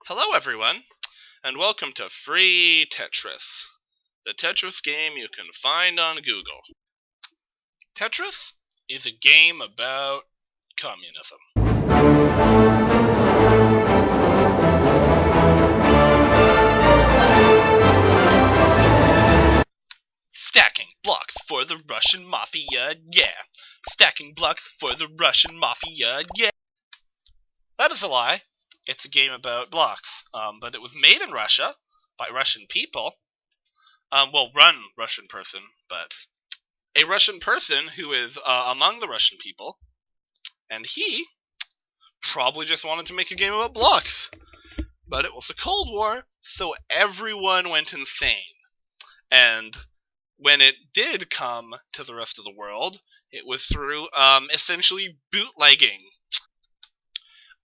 Hello everyone, and welcome to Free Tetris, the Tetris game you can find on Google. Tetris is a game about communism. Stacking blocks for the Russian Mafia, yeah! Stacking blocks for the Russian Mafia, yeah! That is a lie. It's a game about blocks, but it was made in Russia by Russian people. Run Russian person, but a Russian person who is among the Russian people, and he probably just wanted to make a game about blocks. But it was the Cold War, so everyone went insane. And when it did come to the rest of the world, it was through essentially bootlegging.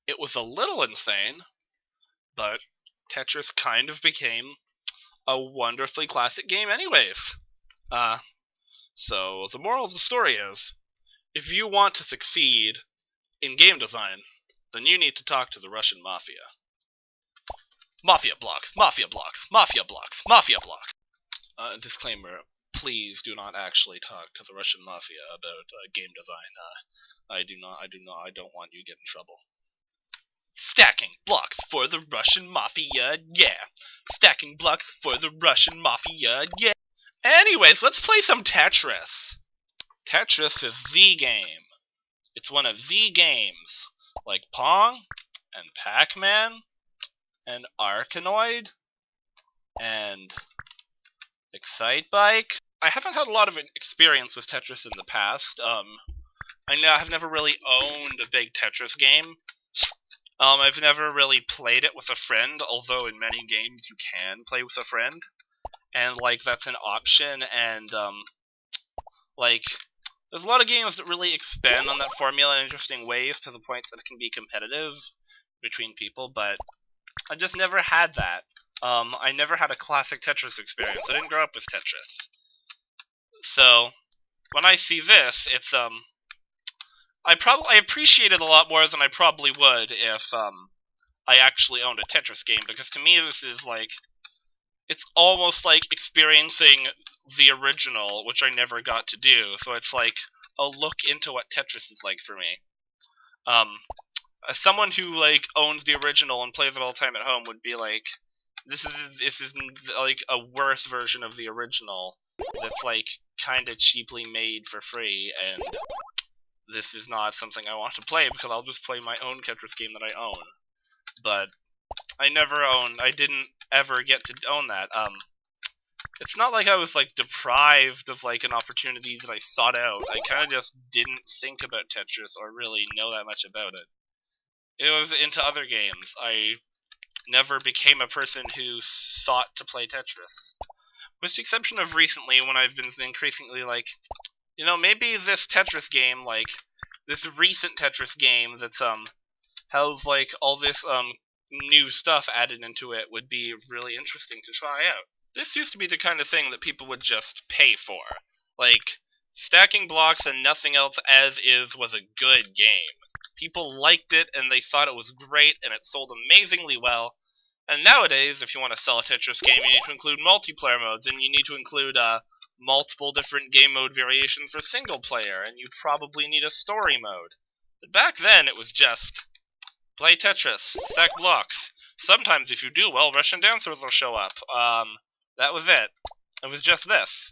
It was a little insane, but Tetris kind of became a wonderfully classic game anyways. So the moral of the story is, if you want to succeed in game design, then you need to talk to the Russian Mafia. Mafia blocks, Mafia blocks, Mafia blocks, Mafia blocks. Disclaimer, please do not actually talk to the Russian Mafia about game design. I don't want you to get in trouble. Stacking blocks for the Russian Mafia, yeah! Stacking blocks for the Russian Mafia, yeah! Anyways, let's play some Tetris. Tetris is the game. It's one of the games, like Pong, and Pac-Man, and Arkanoid, and Excitebike. I haven't had a lot of experience with Tetris in the past. I've never really owned a big Tetris game. I've never really played it with a friend, although in many games you can play with a friend. And, that's an option, and, there's a lot of games that really expand on that formula in interesting ways to the point that it can be competitive between people, but I just never had that. I never had a classic Tetris experience. I didn't grow up with Tetris. So, when I see this, it's, I appreciate it a lot more than I probably would if, I actually owned a Tetris game, because to me this is, it's almost like experiencing the original, which I never got to do, so it's like a look into what Tetris is like for me. As someone who, owns the original and plays it all the time at home would be like, this is a worse version of the original that's, kinda cheaply made for free, and this is not something I want to play because I'll just play my own Tetris game that I own. But I didn't ever get to own that. It's not like I was, deprived of, an opportunity that I sought out. I kinda just didn't think about Tetris or really know that much about it. It was into other games. I never became a person who sought to play Tetris. With the exception of recently, when I've been increasingly maybe this Tetris game, this recent Tetris game that's, has, all this, new stuff added into it would be really interesting to try out. This used to be the kind of thing that people would just pay for. Stacking blocks and nothing else as is was a good game. People liked it, and they thought it was great, and it sold amazingly well. And nowadays, if you want to sell a Tetris game, you need to include multiplayer modes, and you need to include, multiple different game mode variations for single player, and you probably need a story mode. But back then, it was just play Tetris, stack blocks. Sometimes, if you do well, Russian dancers will show up. That was it. It was just this.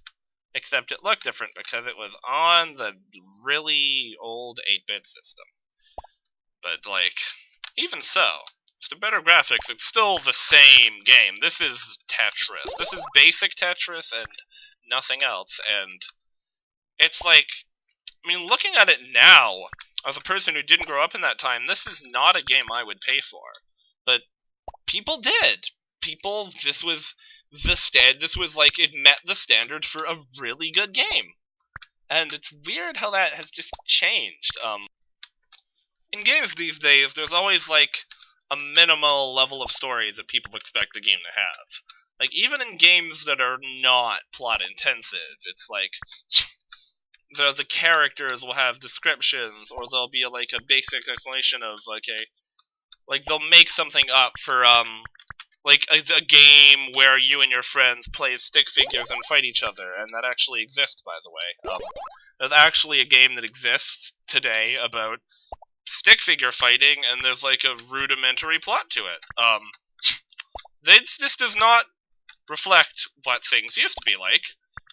Except it looked different because it was on the really old 8-bit system. But, even so, with the better graphics, it's still the same game. This is Tetris. This is basic Tetris and nothing else, and it's looking at it now, as a person who didn't grow up in that time, this is not a game I would pay for. But people did. This was it met the standard for a really good game. And it's weird how that has just changed. In games these days, there's always, a minimal level of story that people expect a game to have. Even in games that are not plot-intensive, it's the characters will have descriptions, or there'll be, a basic explanation of, Like, they'll make something up for, like, a game where you and your friends play stick figures and fight each other, and that actually exists, by the way. There's actually a game that exists today about stick figure fighting, and there's, like, a rudimentary plot to it. This does not reflect what things used to be like,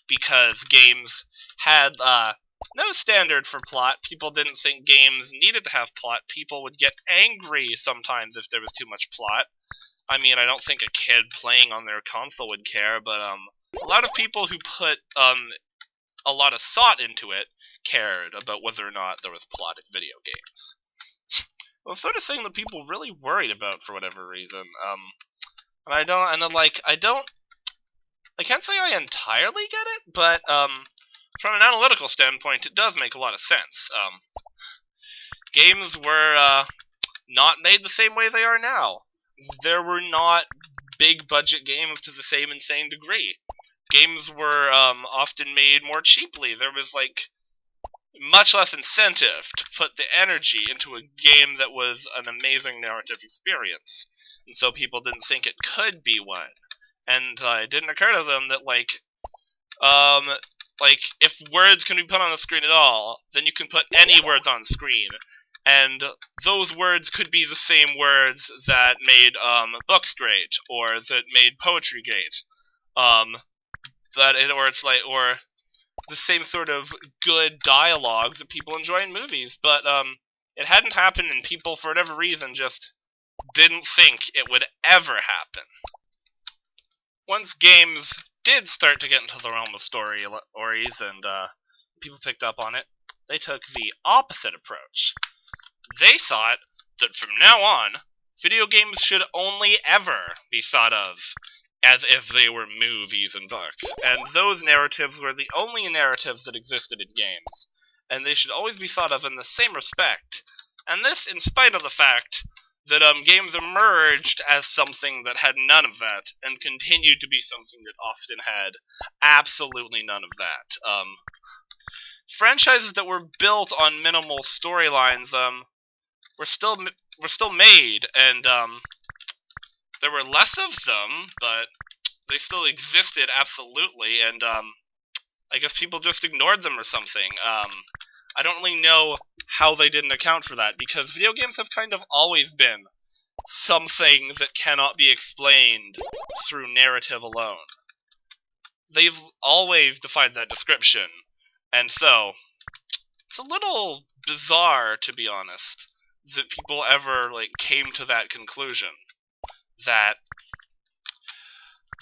because games had no standard for plot. People didn't think games needed to have plot. People would get angry sometimes if there was too much plot. I mean, I don't think a kid playing on their console would care, but a lot of people who put a lot of thought into it cared about whether or not there was plot in video games. Well, the sort of thing that people really worried about for whatever reason. And I can't say I entirely get it, but from an analytical standpoint, it does make a lot of sense. Games were not made the same way they are now. There were not big budget games to the same insane degree. Games were often made more cheaply. There was like much less incentive to put the energy into a game that was an amazing narrative experience, and so people didn't think it could be one. And it didn't occur to them that if words can be put on the screen at all, then you can put any words on screen, and those words could be the same words that made books great, or that made poetry great, or the same sort of good dialogue that people enjoy in movies. But it hadn't happened, and people, for whatever reason, just didn't think it would ever happen. Once games did start to get into the realm of stories and people picked up on it, they took the opposite approach. They thought that from now on, video games should only ever be thought of as if they were movies and books, and those narratives were the only narratives that existed in games, and they should always be thought of in the same respect, and this in spite of the fact that games emerged as something that had none of that, and continued to be something that often had absolutely none of that. Franchises that were built on minimal storylines were still made, and there were less of them, but they still existed absolutely, and I guess people just ignored them or something. I don't really know how they didn't account for that, because video games have kind of always been something that cannot be explained through narrative alone. They've always defied that description, and so it's a little bizarre, to be honest, that people ever came to that conclusion, that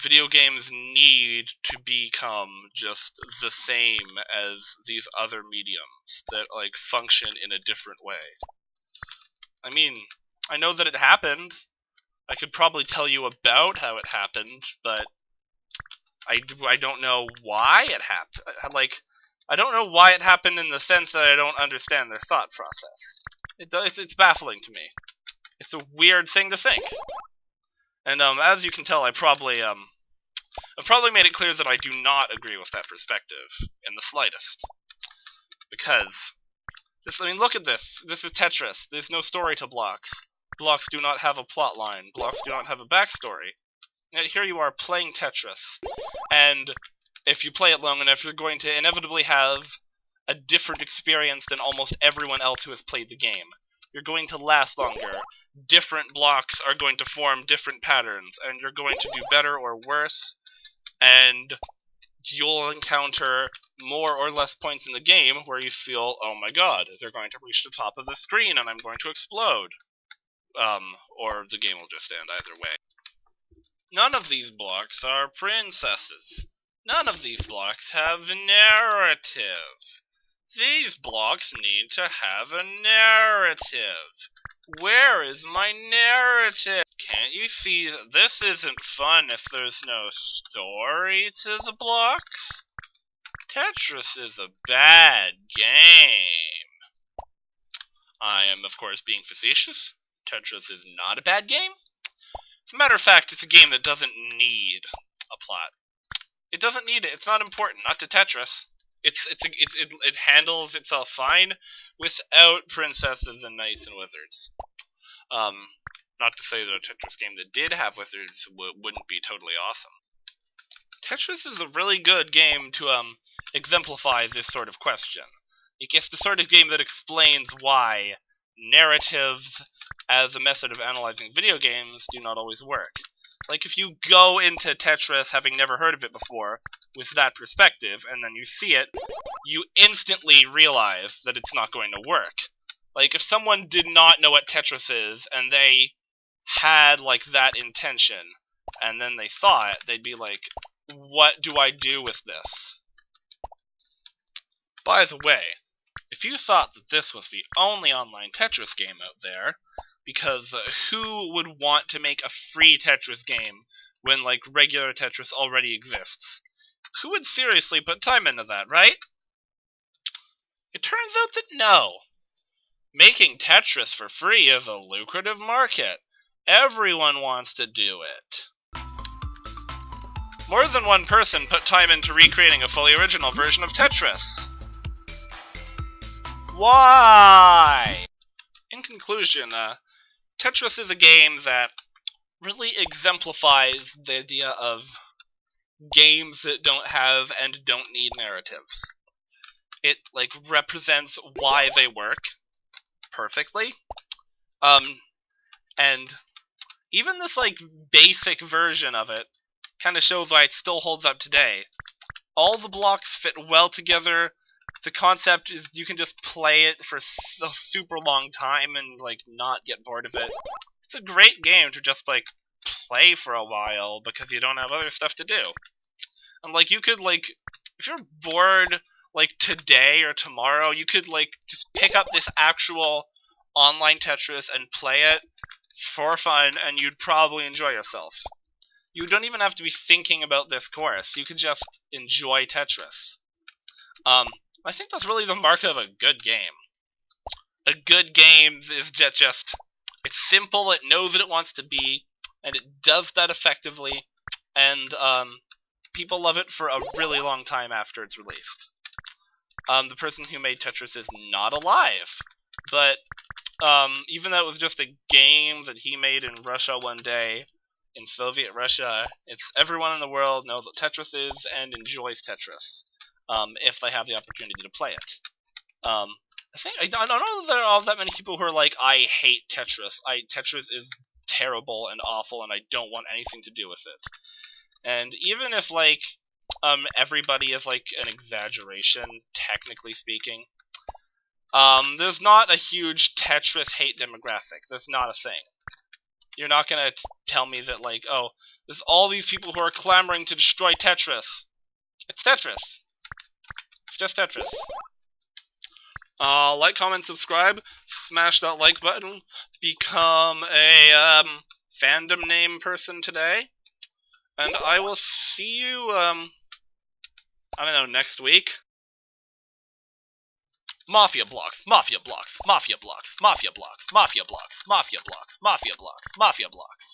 video games need to become just the same as these other mediums that function in a different way. I mean, I know that it happened. I could probably tell you about how it happened, but I don't know why it happened. I don't know why it happened in the sense that I don't understand their thought process. It's baffling to me. It's a weird thing to think. And as you can tell, I've probably made it clear that I do not agree with that perspective in the slightest. Because look at this. This is Tetris. There's no story to blocks. Blocks do not have a plot line. Blocks do not have a backstory. Yet here you are playing Tetris, and if you play it long enough, you're going to inevitably have a different experience than almost everyone else who has played the game. You're going to last longer. Different blocks are going to form different patterns, and you're going to do better or worse, and you'll encounter more or less points in the game where you feel, oh my god, they're going to reach the top of the screen and I'm going to explode. Or the game will just end either way. None of these blocks are princesses. None of these blocks have a narrative. These blocks need to have a narrative. Where is my narrative? Can't you see that this isn't fun if there's no story to the blocks? Tetris is a bad game. I am, of course, being facetious. Tetris is not a bad game. As a matter of fact, it's a game that doesn't need a plot. It doesn't need it. It's not important. Not to Tetris. It handles itself fine without princesses and knights and wizards. Not to say that a Tetris game that did have wizards wouldn't be totally awesome. Tetris is a really good game to exemplify this sort of question. It's the sort of game that explains why narratives as a method of analyzing video games do not always work. Like, if you go into Tetris having never heard of it before with that perspective, and then you see it, you instantly realize that it's not going to work. Like, if someone did not know what Tetris is, and they had, like, that intention, and then they saw it, they'd be like, what do I do with this? By the way, if you thought that this was the only online Tetris game out there, because who would want to make a free Tetris game when, like, regular Tetris already exists? Who would seriously put time into that, right? It turns out that no. Making Tetris for free is a lucrative market. Everyone wants to do it. More than one person put time into recreating a fully original version of Tetris. Why? In conclusion, Tetris is a game that really exemplifies the idea of games that don't have and don't need narratives. It, like, represents why they work perfectly. And even this, like, basic version of it kind of shows why it still holds up today. All the blocks fit well together. The concept is you can just play it for a super long time and, like, not get bored of it. It's a great game to just, like, play for a while because you don't have other stuff to do. And, like, you could, like, if you're bored, like, today or tomorrow, you could, like, just pick up this actual online Tetris and play it for fun, and you'd probably enjoy yourself. You don't even have to be thinking about this course. You could just enjoy Tetris. I think that's really the mark of a good game. A good game is just it's simple, it knows what it wants to be, and it does that effectively, and people love it for a really long time after it's released. The person who made Tetris is not alive, but even though it was just a game that he made in Russia one day, in Soviet Russia, everyone in the world knows what Tetris is and enjoys Tetris, if they have the opportunity to play it. I don't know that there are all that many people who are like, I hate Tetris. Tetris is terrible and awful, and I don't want anything to do with it. And even if, like, everybody is, like, an exaggeration, technically speaking, there's not a huge Tetris hate demographic. There's not a thing. You're not gonna tell me that, like, oh, there's all these people who are clamoring to destroy Tetris. It's Tetris. It's just Tetris. Like, comment, subscribe, smash that like button, become a, fandom name person today, and I will see you, I don't know, next week. Mafia blocks, Mafia blocks, Mafia blocks, Mafia blocks, Mafia blocks, Mafia blocks, Mafia blocks, Mafia blocks.